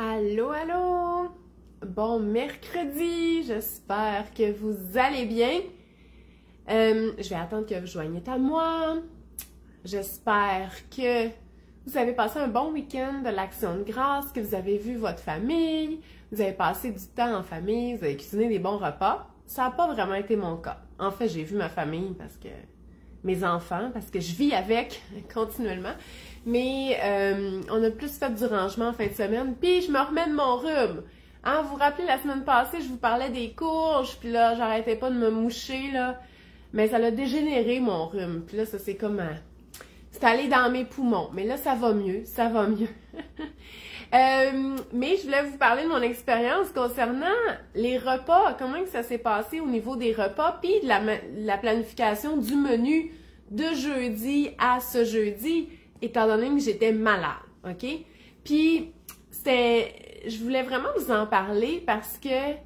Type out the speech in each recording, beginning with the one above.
Allô, allô! Bon mercredi, j'espère que vous allez bien. Je vais attendre que vous joigniez à moi. J'espère que vous avez passé un bon week-end de l'Action de grâce, que vous avez vu votre famille, vous avez passé du temps en famille, vous avez cuisiné des bons repas. Ça n'a pas vraiment été mon cas. En fait, j'ai vu ma famille parce que mes enfants, parce que je vis avec continuellement. Mais on a plus fait du rangement en fin de semaine, puis je me remets de mon rhume. Hein, vous vous rappelez, la semaine passée, je vous parlais des courges, puis là, j'arrêtais pas de me moucher, là. Mais ça a dégénéré, mon rhume. Puis là, ça c'est comme... c'est allé dans mes poumons. Mais là, ça va mieux, ça va mieux. Mais je voulais vous parler de mon expérience concernant les repas, comment que ça s'est passé au niveau des repas, puis de la planification du menu de jeudi à ce jeudi, étant donné que j'étais malade, OK? Puis, je voulais vraiment vous en parler parce que, tu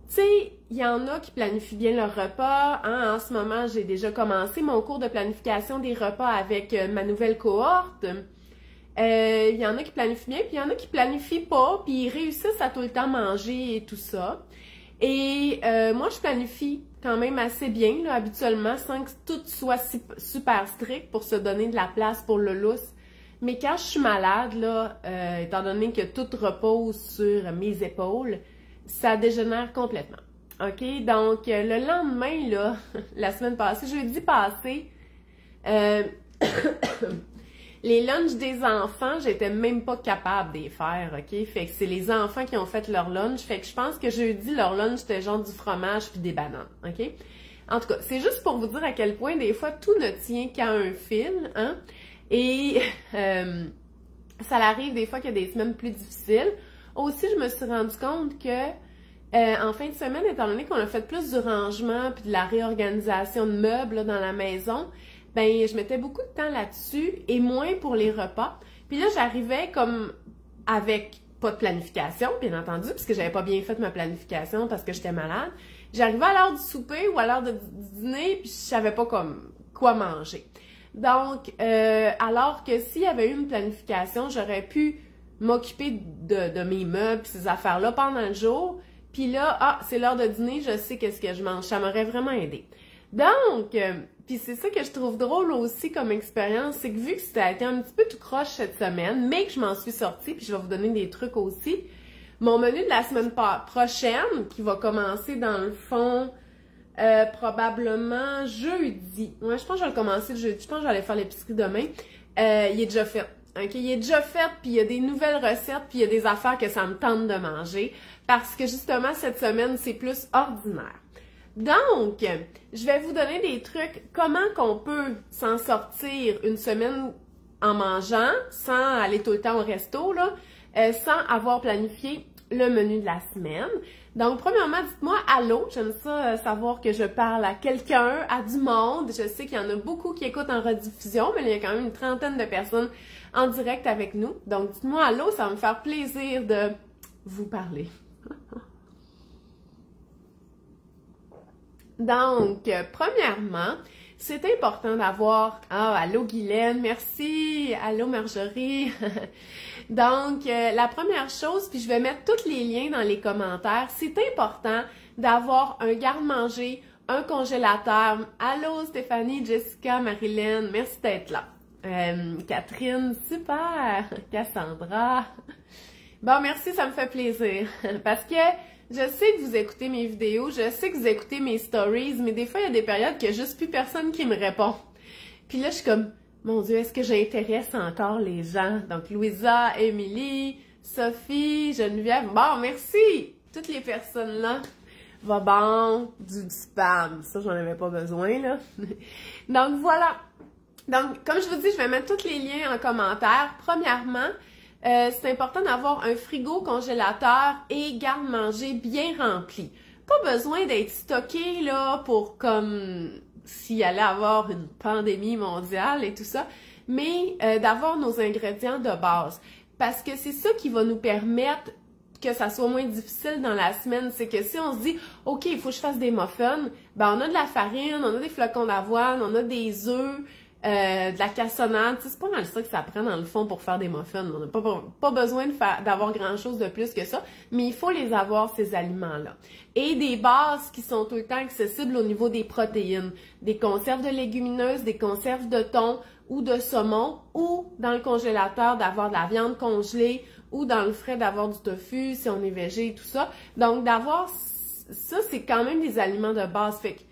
sais, il y en a qui planifient bien leur repas. Hein? En ce moment, j'ai déjà commencé mon cours de planification des repas avec ma nouvelle cohorte. Il y en a qui planifient bien, puis il y en a qui planifient pas, puis ils réussissent à tout le temps manger et tout ça. Et moi, je planifie quand même assez bien, là, habituellement, sans que tout soit super strict pour se donner de la place pour le lousse. Mais quand je suis malade, là, étant donné que tout repose sur mes épaules, ça dégénère complètement. OK? Donc, le lendemain, là, la semaine passée, jeudi passé, les lunchs des enfants, j'étais même pas capable de les faire, OK? Fait que c'est les enfants qui ont fait leur lunch. Fait que je pense que jeudi, leur lunch, c'était genre du fromage puis des bananes, OK? En tout cas, c'est juste pour vous dire à quel point, des fois, tout ne tient qu'à un fil, hein? Et ça arrive des fois qu'il y a des semaines plus difficiles. Aussi, je me suis rendu compte que en fin de semaine, étant donné qu'on a fait plus du rangement puis de la réorganisation de meubles là, dans la maison, ben je mettais beaucoup de temps là-dessus et moins pour les repas. Puis là, j'arrivais comme avec pas de planification, bien entendu, puisque j'avais pas bien fait ma planification parce que j'étais malade. J'arrivais à l'heure du souper ou à l'heure du dîner, puis je savais pas comme quoi manger. Donc, alors que s'il y avait eu une planification, j'aurais pu m'occuper de mes meubles et ces affaires-là pendant le jour. Puis là, c'est l'heure de dîner, je sais qu'est-ce que je mange. Ça m'aurait vraiment aidé. Donc, puis c'est ça que je trouve drôle aussi comme expérience, c'est que vu que ça a été un petit peu tout croche cette semaine, mais que je m'en suis sortie, puis je vais vous donner des trucs aussi, mon menu de la semaine prochaine, qui va commencer dans le fond... probablement jeudi. Ouais, je pense que je vais le commencer le jeudi. Je pense que j'allais faire l'épicerie demain. Il est déjà fait. OK? Il est déjà fait, puis il y a des nouvelles recettes, puis il y a des affaires que ça me tente de manger. Parce que justement, cette semaine, c'est plus ordinaire. Donc, je vais vous donner des trucs. Comment qu'on peut s'en sortir une semaine en mangeant, sans aller tout le temps au resto, là, sans avoir planifié le menu de la semaine. Donc, premièrement, dites-moi allô. J'aime ça savoir que je parle à quelqu'un, à du monde. Je sais qu'il y en a beaucoup qui écoutent en rediffusion, mais il y a quand même une trentaine de personnes en direct avec nous. Donc, dites-moi allô, ça va me faire plaisir de vous parler. Donc, premièrement, c'est important d'avoir... Ah, allô Guylaine, merci! Allô Marjorie! Donc, la première chose, puis je vais mettre tous les liens dans les commentaires, c'est important d'avoir un garde-manger, un congélateur. Allô Stéphanie, Jessica, Marilyn, merci d'être là. Catherine, super! Cassandra. Bon, merci, ça me fait plaisir. Parce que je sais que vous écoutez mes vidéos, je sais que vous écoutez mes stories, mais des fois, il y a des périodes qu'il n'y a juste plus personne qui me répond. Puis là, je suis comme... Mon Dieu, est-ce que j'intéresse encore les gens? Donc, Louisa, Émilie, Sophie, Geneviève. Bon, merci! Toutes les personnes-là. Va bon, du spam. Ça, j'en avais pas besoin, là. Donc, voilà. Donc, comme je vous dis, je vais mettre tous les liens en commentaire. Premièrement, c'est important d'avoir un frigo, congélateur et garde-manger bien rempli. Pas besoin d'être stocké, là, pour comme... s'il allait avoir une pandémie mondiale et tout ça, mais d'avoir nos ingrédients de base. Parce que c'est ça qui va nous permettre que ça soit moins difficile dans la semaine. C'est que si on se dit, OK, il faut que je fasse des muffins, ben on a de la farine, on a des flocons d'avoine, on a des œufs, de la cassonade. C'est pas mal ça que ça prend dans le fond pour faire des muffins. On n'a pas besoin d'avoir grand-chose de plus que ça, mais il faut les avoir, ces aliments-là. Et des bases qui sont tout le temps accessibles au niveau des protéines. Des conserves de légumineuses, des conserves de thon ou de saumon, ou dans le congélateur d'avoir de la viande congelée, ou dans le frais d'avoir du tofu si on est végé, tout ça. Donc d'avoir ça, c'est quand même des aliments de base. Fait que, tu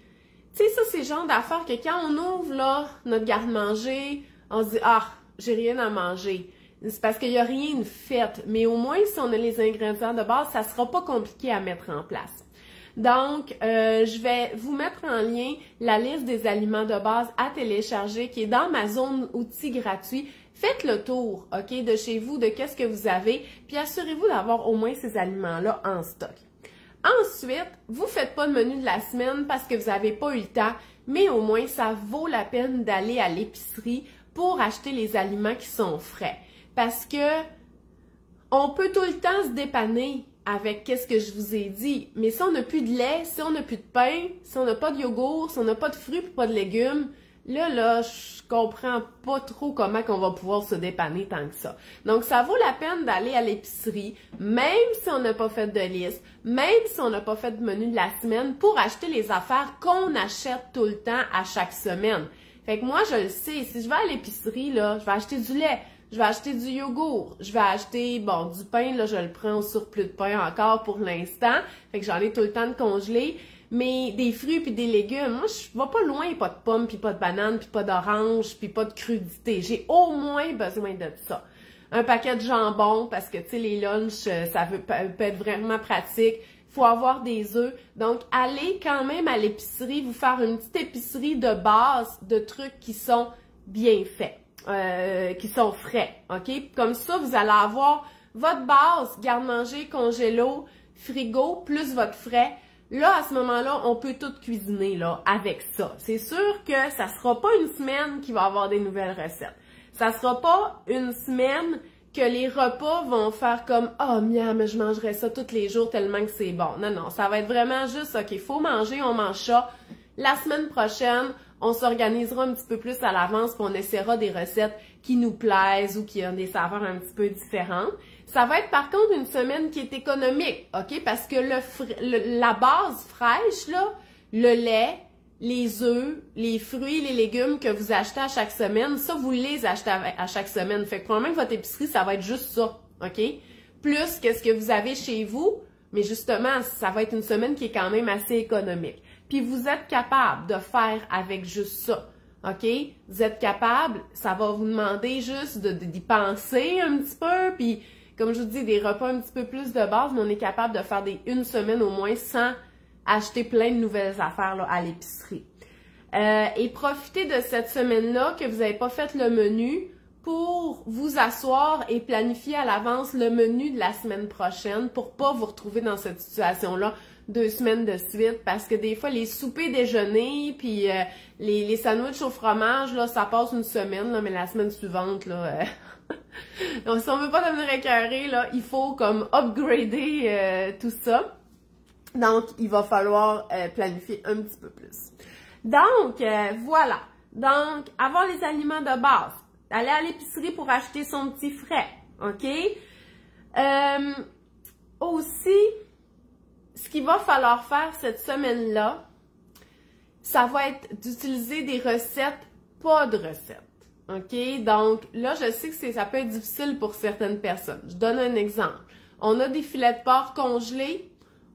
sais, ça, c'est le genre d'affaires que quand on ouvre, là, notre garde-manger, on se dit, ah, j'ai rien à manger. C'est parce qu'il n'y a rien de fait. Mais au moins, si on a les ingrédients de base, ça sera pas compliqué à mettre en place. Donc, je vais vous mettre en lien la liste des aliments de base à télécharger qui est dans ma zone outils gratuit. Faites le tour, OK, de chez vous, de qu'est-ce que vous avez, puis assurez-vous d'avoir au moins ces aliments-là en stock. Ensuite, vous ne faites pas le menu de la semaine parce que vous n'avez pas eu le temps, mais au moins, ça vaut la peine d'aller à l'épicerie pour acheter les aliments qui sont frais. Parce que on peut tout le temps se dépanner avec qu'est-ce que je vous ai dit, mais si on n'a plus de lait, si on n'a plus de pain, si on n'a pas de yogourt, si on n'a pas de fruits et pas de légumes, là, je comprends pas trop comment qu'on va pouvoir se dépanner tant que ça. Donc, ça vaut la peine d'aller à l'épicerie, même si on n'a pas fait de liste, même si on n'a pas fait de menu de la semaine, pour acheter les affaires qu'on achète tout le temps à chaque semaine. Fait que moi, je le sais, si je vais à l'épicerie, là, je vais acheter du lait, je vais acheter du yogourt, je vais acheter, bon, du pain, là, je le prends au surplus de pain encore pour l'instant, fait que j'en ai tout le temps de congeler. Mais des fruits puis des légumes, moi, je vais pas loin, pas de pommes, puis pas de bananes, puis pas d'oranges, puis pas de crudité. J'ai au moins besoin de ça. Un paquet de jambon, parce que, tu sais, les lunchs, ça peut être vraiment pratique. Il faut avoir des œufs. Donc, allez quand même à l'épicerie, vous faire une petite épicerie de base de trucs qui sont bien faits, qui sont frais, OK? Comme ça, vous allez avoir votre base, garde-manger, congélo, frigo, plus votre frais. Là, à ce moment-là, on peut tout cuisiner là avec ça. C'est sûr que ça sera pas une semaine qui va avoir des nouvelles recettes. Ça sera pas une semaine que les repas vont faire comme « Ah, miam, je mangerai ça tous les jours tellement que c'est bon. » Non, non, ça va être vraiment juste « OK, il faut manger, on mange ça. » La semaine prochaine, on s'organisera un petit peu plus à l'avance puis on essaiera des recettes qui nous plaisent ou qui ont des saveurs un petit peu différentes. Ça va être par contre une semaine qui est économique, OK? Parce que la base fraîche, là, le lait, les œufs, les fruits, les légumes que vous achetez à chaque semaine, ça, vous les achetez à chaque semaine. Fait que probablement que votre épicerie, ça va être juste ça, OK? Plus que ce que vous avez chez vous, mais justement, ça va être une semaine qui est quand même assez économique. Puis vous êtes capable de faire avec juste ça, OK? Vous êtes capable, ça va vous demander juste d'y penser un petit peu, puis comme je vous dis, des repas un petit peu plus de base, mais on est capable de faire une semaine au moins sans acheter plein de nouvelles affaires là, à l'épicerie. Et profitez de cette semaine-là que vous n'avez pas fait le menu pour vous asseoir et planifier à l'avance le menu de la semaine prochaine pour pas vous retrouver dans cette situation-là 2 semaines de suite, parce que des fois, les soupers déjeuners, puis les sandwichs au fromage, là, ça passe une semaine, là, mais la semaine suivante, là... Donc, si on veut pas devenir écœuré, là, il faut comme upgrader tout ça. Donc, il va falloir planifier un petit peu plus. Donc, voilà. Donc, avoir les aliments de base. Aller à l'épicerie pour acheter son petit frais. OK? Aussi, ce qu'il va falloir faire cette semaine-là, ça va être d'utiliser des recettes, pas de recettes. OK? Donc, là, je sais que ça peut être difficile pour certaines personnes. Je donne un exemple. On a des filets de porc congelés,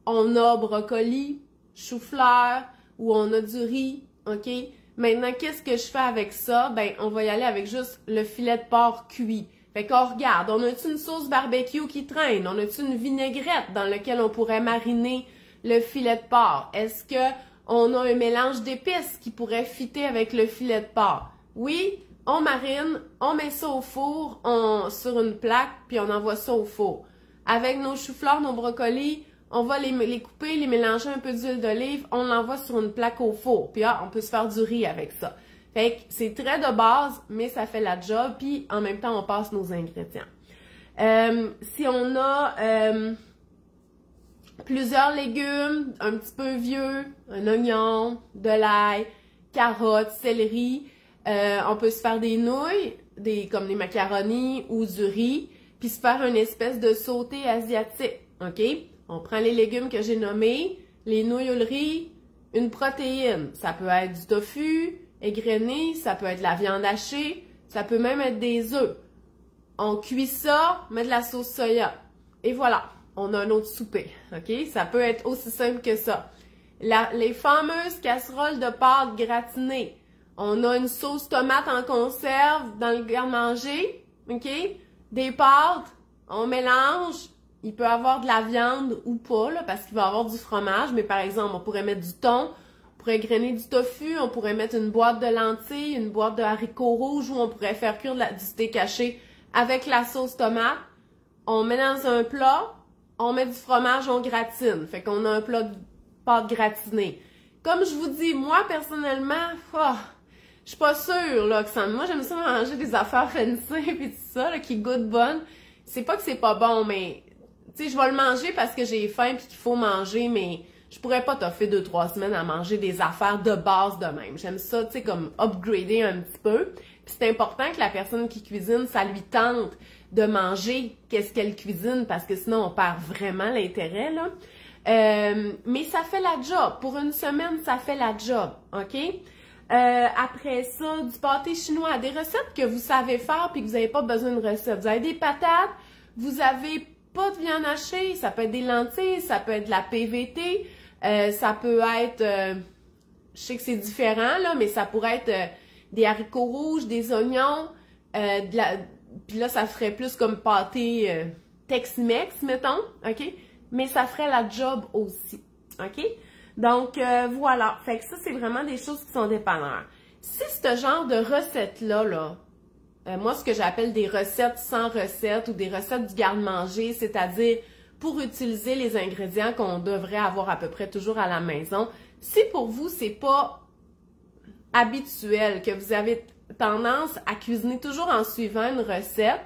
on a brocoli, chou-fleur, ou on a du riz, OK? Maintenant, qu'est-ce que je fais avec ça? Ben, on va y aller avec juste le filet de porc cuit. Fait qu'on regarde, on a-tu une sauce barbecue qui traîne? On a-tu une vinaigrette dans laquelle on pourrait mariner le filet de porc? Est-ce que on a un mélange d'épices qui pourrait fitter avec le filet de porc? Oui, on marine, on met ça au four, sur une plaque, puis on envoie ça au four. Avec nos choux-fleurs, nos brocolis, on va les couper, les mélanger un peu d'huile d'olive, on l'envoie sur une plaque au four. Puis on peut se faire du riz avec ça. Fait que c'est très de base, mais ça fait la job, puis en même temps, on passe nos ingrédients. Si on a plusieurs légumes, un petit peu vieux, un oignon, de l'ail, carottes, céleri, On peut se faire des nouilles, comme des macaronis ou du riz, puis se faire une espèce de sauté asiatique, OK? On prend les légumes que j'ai nommés, les nouilles ou le riz, une protéine. Ça peut être du tofu, égrené, ça peut être de la viande hachée, ça peut même être des œufs. On cuit ça, met de la sauce soya. Et voilà, on a un autre souper, OK? Ça peut être aussi simple que ça. Les fameuses casseroles de pâtes gratinées. On a une sauce tomate en conserve dans le garde-manger, OK? Des pâtes, on mélange. Il peut y avoir de la viande ou pas, là, parce qu'il va y avoir du fromage. Mais par exemple, on pourrait mettre du thon, on pourrait grainer du tofu, on pourrait mettre une boîte de lentilles, une boîte de haricots rouges, ou on pourrait faire cuire du steak haché avec la sauce tomate. On met dans un plat, on met du fromage, on gratine. Fait qu'on a un plat de pâtes gratinées. Comme je vous dis, moi, personnellement, je suis pas sûre, là, que ça... Moi, j'aime ça manger des affaires fancy et tout ça, là, qui goûtent bonnes. C'est pas que c'est pas bon, mais... Tu sais, je vais le manger parce que j'ai faim puis qu'il faut manger, mais je pourrais pas t'offrir 2-3 semaines à manger des affaires de base de même. J'aime ça, tu sais, comme upgrader un petit peu. Puis c'est important que la personne qui cuisine, ça lui tente de manger qu'est-ce qu'elle cuisine, parce que sinon, on perd vraiment l'intérêt, là. Mais ça fait la job. Pour une semaine, ça fait la job, OK? Après ça, du pâté chinois, des recettes que vous savez faire puis que vous n'avez pas besoin de recettes. Vous avez des patates, vous avez pas de viande hachée, ça peut être des lentilles, ça peut être de la PVT, ça peut être, je sais que c'est différent là, mais ça pourrait être des haricots rouges, des oignons, puis là ça ferait plus comme pâté Tex-Mex, mettons, OK? Mais ça ferait la job aussi, OK? Donc, voilà. Fait que ça, c'est vraiment des choses qui sont dépanneurs. Si ce genre de recettes-là, moi, ce que j'appelle des recettes sans recettes ou des recettes du garde-manger, c'est-à-dire pour utiliser les ingrédients qu'on devrait avoir à peu près toujours à la maison, si pour vous, c'est pas habituel, que vous avez tendance à cuisiner toujours en suivant une recette,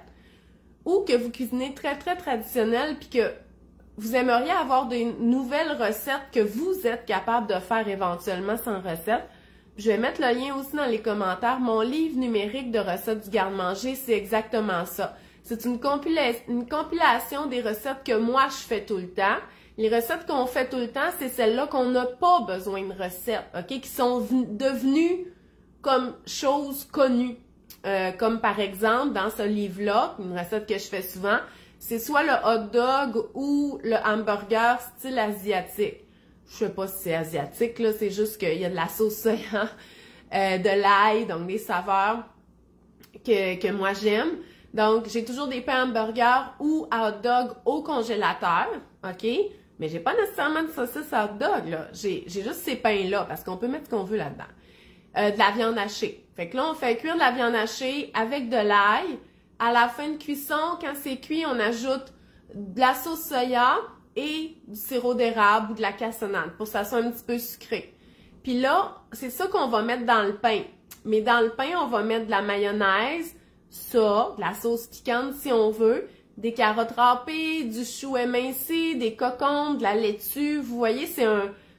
ou que vous cuisinez très, très traditionnel, puis que vous aimeriez avoir des nouvelles recettes que vous êtes capable de faire éventuellement sans recette, je vais mettre le lien aussi dans les commentaires. Mon livre numérique de recettes du garde-manger, c'est exactement ça. C'est une compilation des recettes que moi, je fais tout le temps. Les recettes qu'on fait tout le temps, c'est celles-là qu'on n'a pas besoin de recettes, OK? Qui sont devenues comme choses connues. Comme par exemple, dans ce livre-là, une recette que je fais souvent, c'est soit le hot dog ou le hamburger style asiatique. Je sais pas si c'est asiatique, là, c'est juste qu'il y a de la sauce soya, de l'ail, donc des saveurs que moi j'aime. Donc, j'ai toujours des pains hamburgers ou à hot dog au congélateur, OK? Mais j'ai pas nécessairement de saucisse à hot dog, là. J'ai juste ces pains-là, parce qu'on peut mettre ce qu'on veut là-dedans. De la viande hachée. Fait que là, on fait cuire de la viande hachée avec de l'ail. À la fin de cuisson, quand c'est cuit, on ajoute de la sauce soya et du sirop d'érable ou de la cassonade pour que ça soit un petit peu sucré. Puis là, c'est ça qu'on va mettre dans le pain. Mais dans le pain, on va mettre de la mayonnaise, ça, de la sauce piquante si on veut, des carottes râpées, du chou émincé, des cocombes, de la laitue. Vous voyez, c'est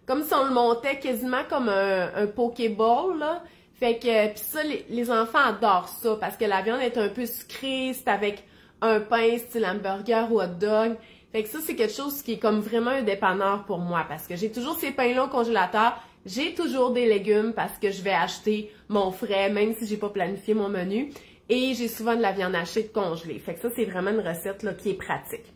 comme si on le montait quasiment comme un pokéball, là. Fait que, pis ça, les enfants adorent ça parce que la viande est un peu sucrée, c'est avec un pain style hamburger ou hot dog. Fait que ça, c'est quelque chose qui est comme vraiment un dépanneur pour moi parce que j'ai toujours ces pains-là au congélateur. J'ai toujours des légumes parce que je vais acheter mon frais, même si j'ai pas planifié mon menu. Et j'ai souvent de la viande hachée de congelée. Fait que ça, c'est vraiment une recette là, qui est pratique.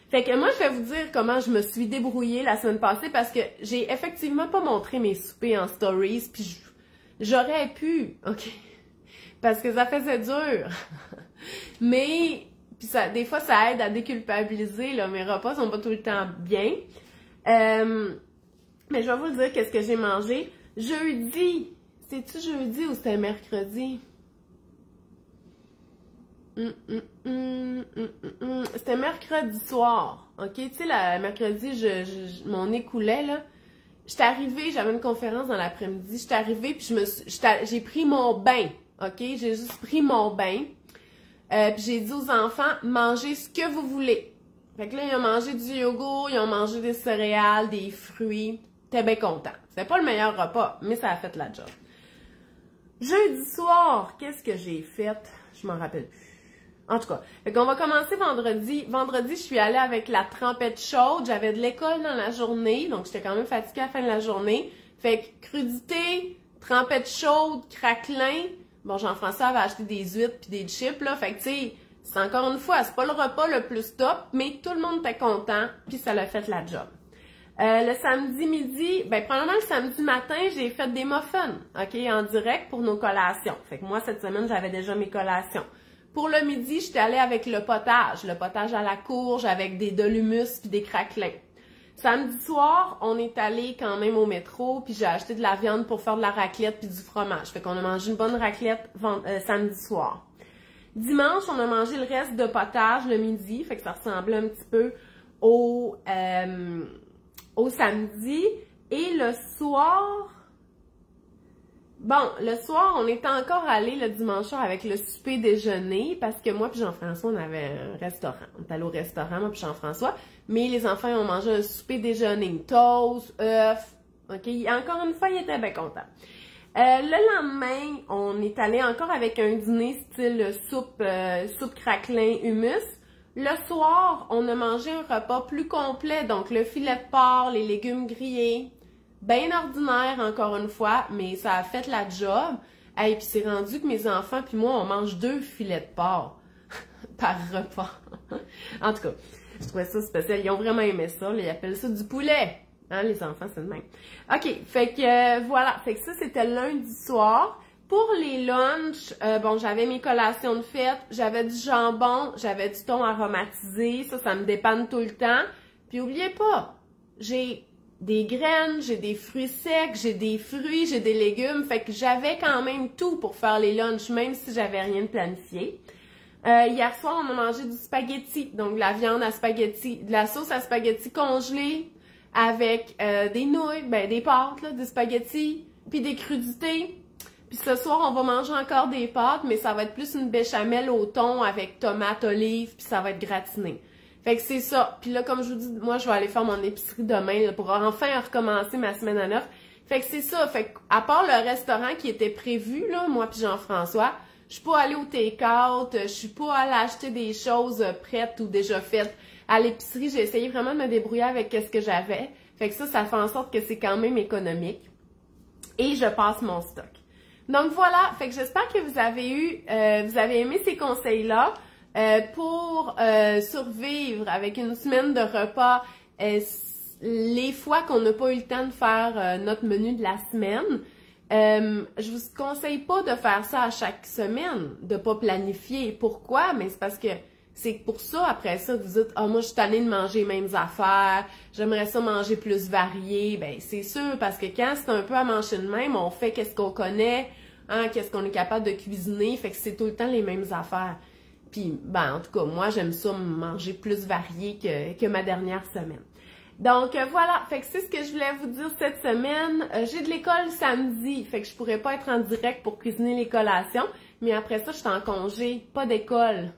Fait que moi, je vais vous dire comment je me suis débrouillée la semaine passée parce que j'ai effectivement pas montré mes soupers en stories, puis j'aurais pu, OK? Parce que ça faisait dur. Mais, puis ça, des fois, ça aide à déculpabiliser, là. Mes repas sont pas tout le temps bien. Mais je vais vous le dire, qu'est-ce que j'ai mangé. Jeudi. C'est-tu jeudi ou c'était mercredi? C'était mercredi soir, ok? Tu sais, mercredi, mon nez coulait, là. J'étais arrivée, j'avais une conférence dans l'après-midi, j'étais arrivée, puis j'ai pris mon bain, ok? J'ai juste pris mon bain, puis j'ai dit aux enfants, mangez ce que vous voulez. Fait que là, ils ont mangé du yogourt, ils ont mangé des céréales, des fruits. J'étais bien contente. C'était pas le meilleur repas, mais ça a fait la job. Jeudi soir, qu'est-ce que j'ai fait? Je m'en rappelle plus. En tout cas, fait qu'on va commencer vendredi. Vendredi, je suis allée avec la trempette chaude. J'avais de l'école dans la journée, donc j'étais quand même fatiguée à la fin de la journée. Fait que crudité, trempette chaude, craquelin. Bon, Jean-François avait acheté des huîtres puis des chips, là. Fait que, tu sais, c'est encore une fois, c'est pas le repas le plus top, mais tout le monde était content, puis ça l'a fait la job. Le samedi midi, ben probablement le samedi matin, j'ai fait des muffins, OK, en direct pour nos collations. Fait que moi, cette semaine, j'avais déjà mes collations. Pour le midi, j'étais allée avec le potage à la courge avec des dolumus puis des craquelins. Samedi soir, on est allé quand même au métro, puis j'ai acheté de la viande pour faire de la raclette puis du fromage. Fait qu'on a mangé une bonne raclette samedi soir. Dimanche, on a mangé le reste de potage le midi, fait que ça ressemblait un petit peu au samedi. Et le soir, bon, le soir, on était encore allé le dimanche soir avec le souper déjeuner parce que moi puis Jean-François, on avait un restaurant. On est allé au restaurant, moi puis Jean-François, mais les enfants, ils ont mangé un souper déjeuner, toast, œufs, OK? Encore une fois, ils étaient bien contents. Le lendemain, on est allé encore avec un dîner style soupe craquelin hummus. Le soir, on a mangé un repas plus complet, donc le filet de porc, les légumes grillés, bien ordinaire encore une fois, mais ça a fait la job. Et puis c'est rendu que mes enfants puis moi, on mange 2 filets de porc par repas. En tout cas, je trouvais ça spécial. Ils ont vraiment aimé ça. Là, ils appellent ça du poulet. Hein, les enfants, c'est le même. OK, fait que voilà. Fait que ça, c'était lundi soir. Pour les lunchs, bon, j'avais mes collations de fête, j'avais du jambon, j'avais du thon aromatisé. Ça me dépanne tout le temps. Puis oubliez pas, j'ai des graines, j'ai des fruits secs, j'ai des fruits, j'ai des légumes. Fait que j'avais quand même tout pour faire les lunchs, même si j'avais rien de planifié. Hier soir, on a mangé du spaghetti, donc de la viande à spaghetti, de la sauce à spaghetti congelée avec des nouilles, ben des pâtes, là, des spaghettis, puis des crudités. Puis ce soir, on va manger encore des pâtes, mais ça va être plus une béchamel au thon avec tomates, olives, puis ça va être gratiné. Fait que c'est ça. Puis là, comme je vous dis, moi, je vais aller faire mon épicerie demain là, pour enfin recommencer ma semaine à 9. Fait que c'est ça. Fait que, à part le restaurant qui était prévu, là, moi puis Jean-François, je suis pas allée au take-out, je suis pas allée acheter des choses prêtes ou déjà faites. À l'épicerie, j'ai essayé vraiment de me débrouiller avec ce que j'avais. Fait que ça fait en sorte que c'est quand même économique. Et je passe mon stock. Donc voilà, fait que j'espère que vous avez aimé ces conseils-là pour survivre avec une semaine de repas les fois qu'on n'a pas eu le temps de faire notre menu de la semaine. Je vous conseille pas de faire ça à chaque semaine, de pas planifier. Pourquoi? Mais c'est parce que c'est pour ça, après ça, que vous dites « Ah, moi, je suis tannée de manger les mêmes affaires, j'aimerais ça manger plus varié. » Ben, c'est sûr, parce que quand c'est un peu à manger de même, on fait qu'est-ce qu'on connaît, hein, qu'est-ce qu'on est capable de cuisiner, fait que c'est tout le temps les mêmes affaires. Puis, ben, en tout cas, moi, j'aime ça manger plus varié que ma dernière semaine. Donc, voilà, fait que c'est ce que je voulais vous dire cette semaine. J'ai de l'école samedi, fait que je pourrais pas être en direct pour cuisiner les collations, mais après ça, je suis en congé, pas d'école.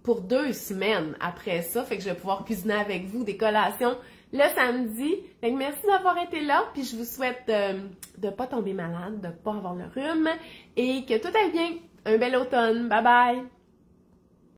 Pour 2 semaines après ça, fait que je vais pouvoir cuisiner avec vous des collations le samedi. Fait que merci d'avoir été là, puis je vous souhaite de pas tomber malade, de pas avoir le rhume et que tout aille bien. Un bel automne. Bye bye!